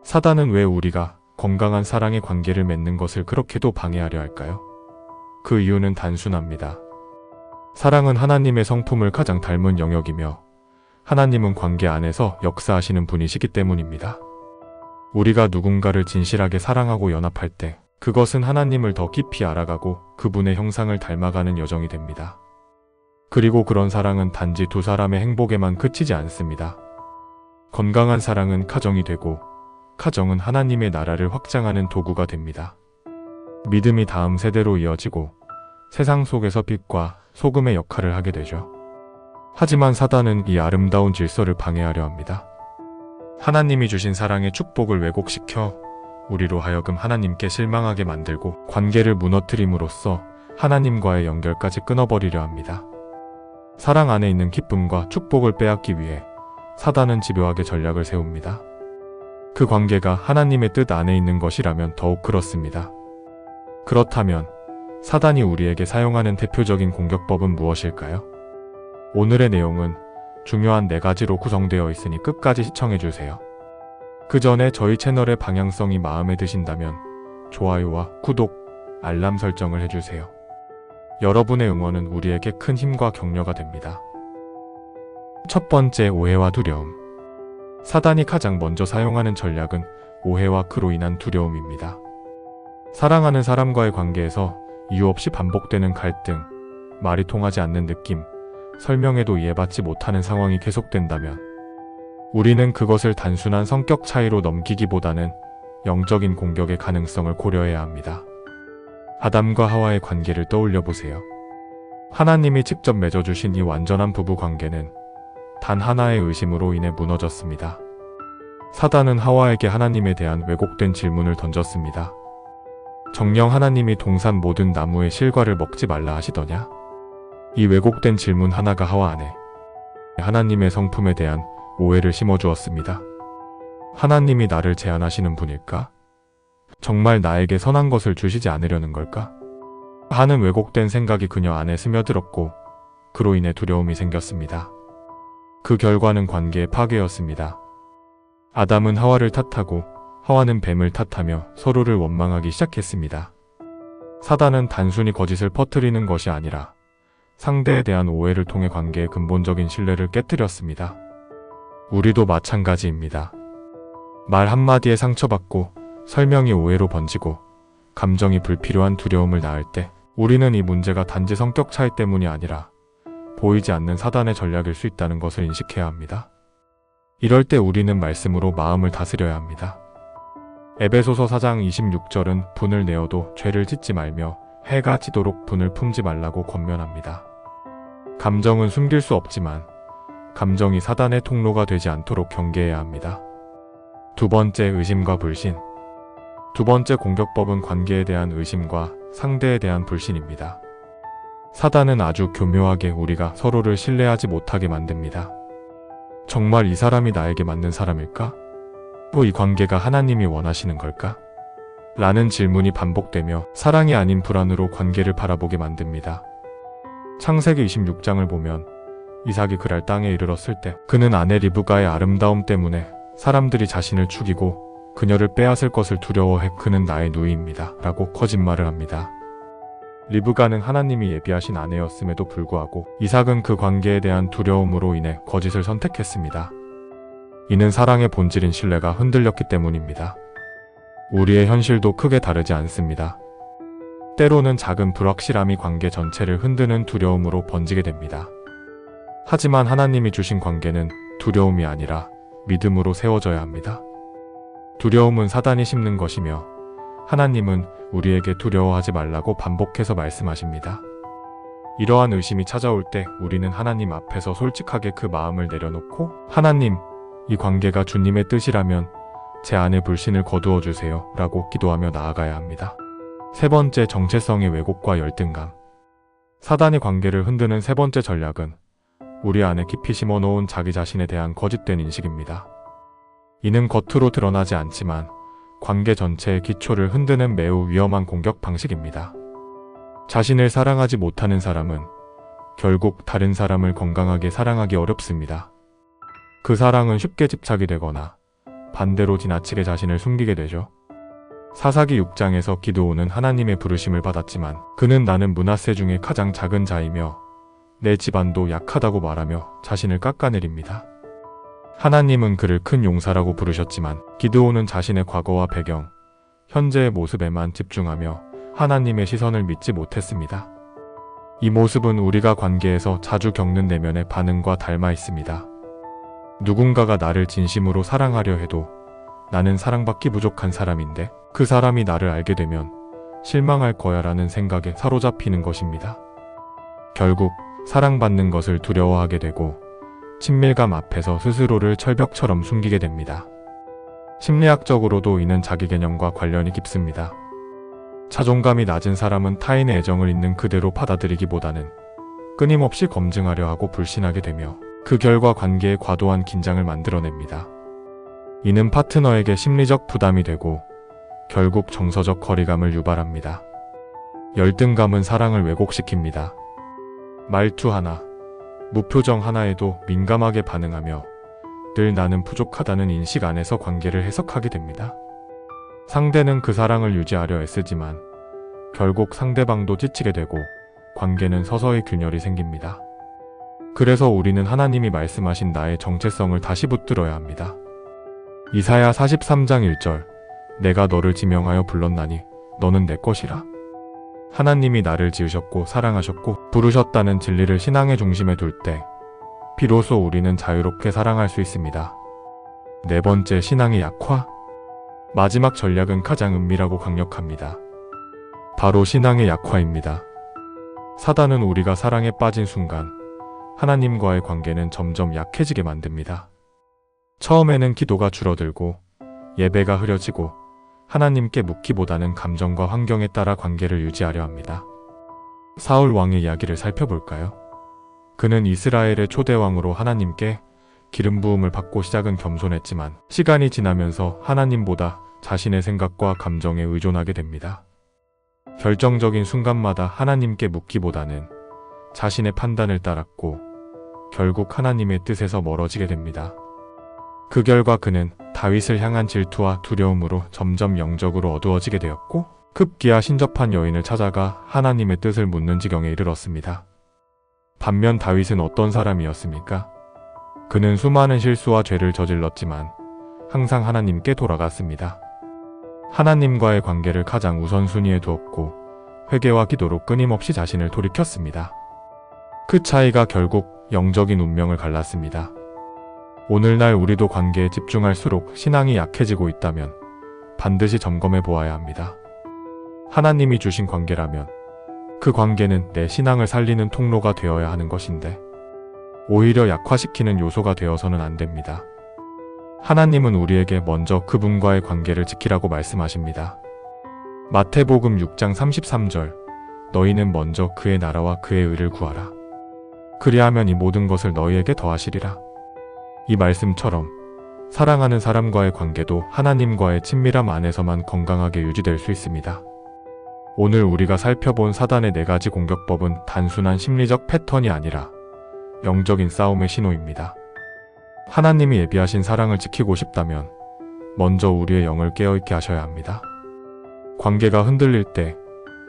사단은 왜 우리가 건강한 사랑의 관계를 맺는 것을 그렇게도 방해하려 할까요? 그 이유는 단순합니다. 사랑은 하나님의 성품을 가장 닮은 영역이며 하나님은 관계 안에서 역사하시는 분이시기 때문입니다. 우리가 누군가를 진실하게 사랑하고 연합할 때 그것은 하나님을 더 깊이 알아가고 그분의 형상을 닮아가는 여정이 됩니다. 그리고 그런 사랑은 단지 두 사람의 행복에만 그치지 않습니다. 건강한 사랑은 가정이 되고 가정은 하나님의 나라를 확장하는 도구가 됩니다. 믿음이 다음 세대로 이어지고 세상 속에서 빛과 소금의 역할을 하게 되죠. 하지만 사단은 이 아름다운 질서를 방해하려 합니다. 하나님이 주신 사랑의 축복을 왜곡시켜 우리로 하여금 하나님께 실망하게 만들고 관계를 무너뜨림으로써 하나님과의 연결까지 끊어버리려 합니다. 사랑 안에 있는 기쁨과 축복을 빼앗기 위해 사단은 집요하게 전략을 세웁니다. 그 관계가 하나님의 뜻 안에 있는 것이라면 더욱 그렇습니다. 그렇다면 사단이 우리에게 사용하는 대표적인 공격법은 무엇일까요? 오늘의 내용은 중요한 4가지로 구성되어 있으니 끝까지 시청해주세요. 그 전에 저희 채널의 방향성이 마음에 드신다면 좋아요와 구독, 알람 설정을 해주세요. 여러분의 응원은 우리에게 큰 힘과 격려가 됩니다. 첫 번째, 오해와 두려움. 사단이 가장 먼저 사용하는 전략은 오해와 그로 인한 두려움입니다. 사랑하는 사람과의 관계에서 이유 없이 반복되는 갈등, 말이 통하지 않는 느낌, 설명해도 이해받지 못하는 상황이 계속된다면 우리는 그것을 단순한 성격 차이로 넘기기보다는 영적인 공격의 가능성을 고려해야 합니다. 아담과 하와의 관계를 떠올려 보세요. 하나님이 직접 맺어주신 이 완전한 부부 관계는 단 하나의 의심으로 인해 무너졌습니다. 사단은 하와에게 하나님에 대한 왜곡된 질문을 던졌습니다. 정녕 하나님이 동산 모든 나무의 실과를 먹지 말라 하시더냐? 이 왜곡된 질문 하나가 하와 안에 하나님의 성품에 대한 오해를 심어주었습니다. 하나님이 나를 제한하시는 분일까? 정말 나에게 선한 것을 주시지 않으려는 걸까? 하는 왜곡된 생각이 그녀 안에 스며들었고 그로 인해 두려움이 생겼습니다. 그 결과는 관계의 파괴였습니다. 아담은 하와를 탓하고 하와는 뱀을 탓하며 서로를 원망하기 시작했습니다. 사단은 단순히 거짓을 퍼뜨리는 것이 아니라 상대에 대한 오해를 통해 관계의 근본적인 신뢰를 깨뜨렸습니다. 우리도 마찬가지입니다. 말 한마디에 상처받고 설명이 오해로 번지고 감정이 불필요한 두려움을 낳을 때 우리는 이 문제가 단지 성격 차이 때문이 아니라 보이지 않는 사단의 전략일 수 있다는 것을 인식해야 합니다. 이럴 때 우리는 말씀으로 마음을 다스려야 합니다. 에베소서 4장 26절은 분을 내어도 죄를 짓지 말며 해가 지도록 분을 품지 말라고 권면합니다. 감정은 숨길 수 없지만 감정이 사단의 통로가 되지 않도록 경계해야 합니다. 두 번째, 의심과 불신. 두 번째 공격법은 관계에 대한 의심과 상대에 대한 불신입니다. 사단은 아주 교묘하게 우리가 서로를 신뢰하지 못하게 만듭니다. 정말 이 사람이 나에게 맞는 사람일까? 또 이 관계가 하나님이 원하시는 걸까? 라는 질문이 반복되며 사랑이 아닌 불안으로 관계를 바라보게 만듭니다. 창세기 26장을 보면 이삭이 그랄 땅에 이르렀을 때 그는 아내 리브가의 아름다움 때문에 사람들이 자신을 죽이고 그녀를 빼앗을 것을 두려워해 그는 나의 누이입니다 라고 거짓말을 합니다. 리브가는 하나님이 예비하신 아내였음에도 불구하고 이삭은 그 관계에 대한 두려움으로 인해 거짓을 선택했습니다. 이는 사랑의 본질인 신뢰가 흔들렸기 때문입니다. 우리의 현실도 크게 다르지 않습니다. 때로는 작은 불확실함이 관계 전체를 흔드는 두려움으로 번지게 됩니다. 하지만 하나님이 주신 관계는 두려움이 아니라 믿음으로 세워져야 합니다. 두려움은 사단이 심는 것이며 하나님은 우리에게 두려워하지 말라고 반복해서 말씀하십니다. 이러한 의심이 찾아올 때 우리는 하나님 앞에서 솔직하게 그 마음을 내려놓고 하나님, 이 관계가 주님의 뜻이라면 제 안에 불신을 거두어 주세요 라고 기도하며 나아가야 합니다. 세 번째, 정체성의 왜곡과 열등감. 사단이 관계를 흔드는 세 번째 전략은 우리 안에 깊이 심어놓은 자기 자신에 대한 거짓된 인식입니다. 이는 겉으로 드러나지 않지만 관계 전체의 기초를 흔드는 매우 위험한 공격 방식입니다. 자신을 사랑하지 못하는 사람은 결국 다른 사람을 건강하게 사랑하기 어렵습니다. 그 사랑은 쉽게 집착이 되거나 반대로 지나치게 자신을 숨기게 되죠. 사사기 6장에서 기드온은 하나님의 부르심을 받았지만 그는 나는 므낫세 중에 가장 작은 자이며 내 집안도 약하다고 말하며 자신을 깎아내립니다. 하나님은 그를 큰 용사라고 부르셨지만 기드온은 자신의 과거와 배경, 현재의 모습에만 집중하며 하나님의 시선을 믿지 못했습니다. 이 모습은 우리가 관계에서 자주 겪는 내면의 반응과 닮아 있습니다. 누군가가 나를 진심으로 사랑하려 해도 나는 사랑받기 부족한 사람인데 그 사람이 나를 알게 되면 실망할 거야 라는 생각에 사로잡히는 것입니다. 결국 사랑받는 것을 두려워하게 되고 친밀감 앞에서 스스로를 철벽처럼 숨기게 됩니다. 심리학적으로도 이는 자기개념과 관련이 깊습니다. 자존감이 낮은 사람은 타인의 애정을 있는 그대로 받아들이기보다는 끊임없이 검증하려 하고 불신하게 되며 그 결과 관계에 과도한 긴장을 만들어냅니다. 이는 파트너에게 심리적 부담이 되고 결국 정서적 거리감을 유발합니다. 열등감은 사랑을 왜곡시킵니다. 말투 하나, 무표정 하나에도 민감하게 반응하며 늘 나는 부족하다는 인식 안에서 관계를 해석하게 됩니다. 상대는 그 사랑을 유지하려 애쓰지만 결국 상대방도 지치게 되고 관계는 서서히 균열이 생깁니다. 그래서 우리는 하나님이 말씀하신 나의 정체성을 다시 붙들어야 합니다. 이사야 43장 1절 내가 너를 지명하여 불렀나니 너는 내 것이라. 하나님이 나를 지으셨고 사랑하셨고 부르셨다는 진리를 신앙의 중심에 둘 때 비로소 우리는 자유롭게 사랑할 수 있습니다. 네 번째, 신앙의 약화. 마지막 전략은 가장 은밀하고 강력합니다. 바로 신앙의 약화입니다. 사단은 우리가 사랑에 빠진 순간 하나님과의 관계는 점점 약해지게 만듭니다. 처음에는 기도가 줄어들고 예배가 흐려지고 하나님께 묻기보다는 감정과 환경에 따라 관계를 유지하려 합니다. 사울 왕의 이야기를 살펴볼까요? 그는 이스라엘의 초대왕으로 하나님께 기름 부음을 받고 시작은 겸손했지만 시간이 지나면서 하나님보다 자신의 생각과 감정에 의존하게 됩니다. 결정적인 순간마다 하나님께 묻기보다는 자신의 판단을 따랐고 결국 하나님의 뜻에서 멀어지게 됩니다. 그 결과 그는 다윗을 향한 질투와 두려움으로 점점 영적으로 어두워지게 되었고 급기야 신접한 여인을 찾아가 하나님의 뜻을 묻는 지경에 이르렀습니다. 반면 다윗은 어떤 사람이었습니까? 그는 수많은 실수와 죄를 저질렀지만 항상 하나님께 돌아갔습니다. 하나님과의 관계를 가장 우선순위에 두었고 회개와 기도로 끊임없이 자신을 돌이켰습니다. 그 차이가 결국 영적인 운명을 갈랐습니다. 오늘날 우리도 관계에 집중할수록 신앙이 약해지고 있다면 반드시 점검해 보아야 합니다. 하나님이 주신 관계라면 그 관계는 내 신앙을 살리는 통로가 되어야 하는 것인데 오히려 약화시키는 요소가 되어서는 안 됩니다. 하나님은 우리에게 먼저 그분과의 관계를 지키라고 말씀하십니다. 마태복음 6장 33절 너희는 먼저 그의 나라와 그의 의를 구하라. 그리하면 이 모든 것을 너희에게 더하시리라. 이 말씀처럼 사랑하는 사람과의 관계도 하나님과의 친밀함 안에서만 건강하게 유지될 수 있습니다. 오늘 우리가 살펴본 사단의 4가지 공격법은 단순한 심리적 패턴이 아니라 영적인 싸움의 신호입니다. 하나님이 예비하신 사랑을 지키고 싶다면 먼저 우리의 영을 깨어있게 하셔야 합니다. 관계가 흔들릴 때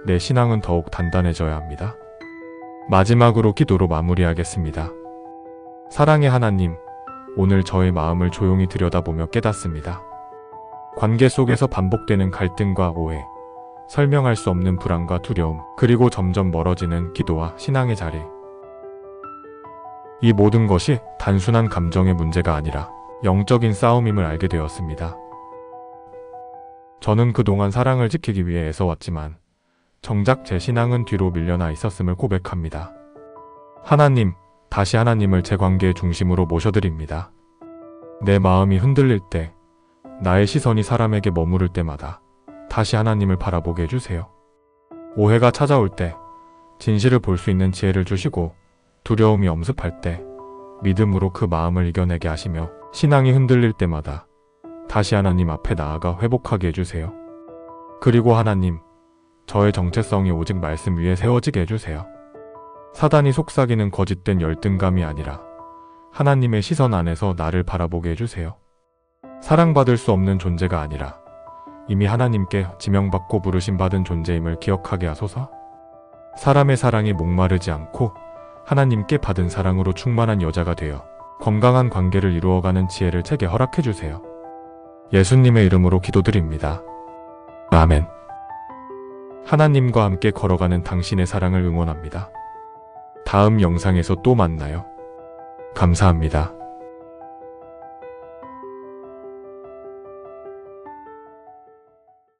내 신앙은 더욱 단단해져야 합니다. 마지막으로 기도로 마무리하겠습니다. 사랑의 하나님, 오늘 저의 마음을 조용히 들여다보며 깨닫습니다. 관계 속에서 반복되는 갈등과 오해, 설명할 수 없는 불안과 두려움, 그리고 점점 멀어지는 기도와 신앙의 자리. 이 모든 것이 단순한 감정의 문제가 아니라 영적인 싸움임을 알게 되었습니다. 저는 그동안 사랑을 지키기 위해 애써왔지만 정작 제 신앙은 뒤로 밀려나 있었음을 고백합니다. 하나님, 다시 하나님을 제 관계의 중심으로 모셔드립니다. 내 마음이 흔들릴 때, 나의 시선이 사람에게 머무를 때마다 다시 하나님을 바라보게 해주세요. 오해가 찾아올 때 진실을 볼 수 있는 지혜를 주시고 두려움이 엄습할 때 믿음으로 그 마음을 이겨내게 하시며 신앙이 흔들릴 때마다 다시 하나님 앞에 나아가 회복하게 해주세요. 그리고 하나님, 저의 정체성이 오직 말씀 위에 세워지게 해주세요. 사단이 속삭이는 거짓된 열등감이 아니라 하나님의 시선 안에서 나를 바라보게 해주세요. 사랑받을 수 없는 존재가 아니라 이미 하나님께 지명받고 부르심받은 존재임을 기억하게 하소서. 사람의 사랑이 목마르지 않고 하나님께 받은 사랑으로 충만한 여자가 되어 건강한 관계를 이루어가는 지혜를 제게 허락해 주세요. 예수님의 이름으로 기도드립니다. 아멘. 하나님과 함께 걸어가는 당신의 사랑을 응원합니다. 다음 영상에서 또 만나요. 감사합니다.